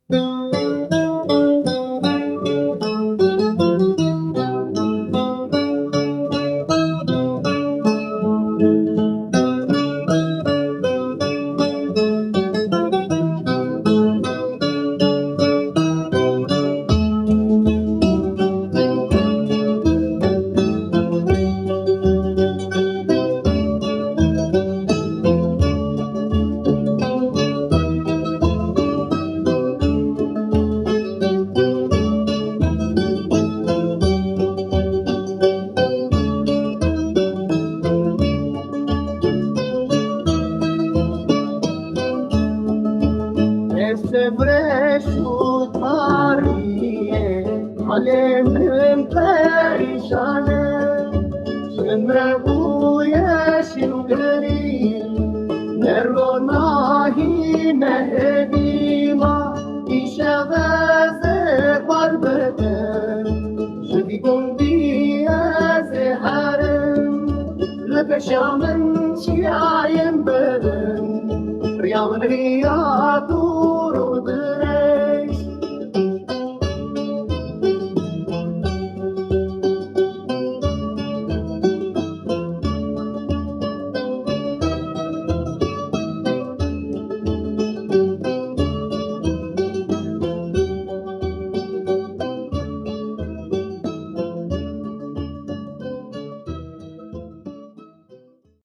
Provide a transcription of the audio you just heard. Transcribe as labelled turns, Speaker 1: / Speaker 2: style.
Speaker 1: Este vreșul tarie, ale întâmplărișane, Când răbuie și-n gărim, Neronahi mehedima, Isha veze barbete, Și gumbieze harem, Lăpeșeamăn și aiem beren, Riam riaturul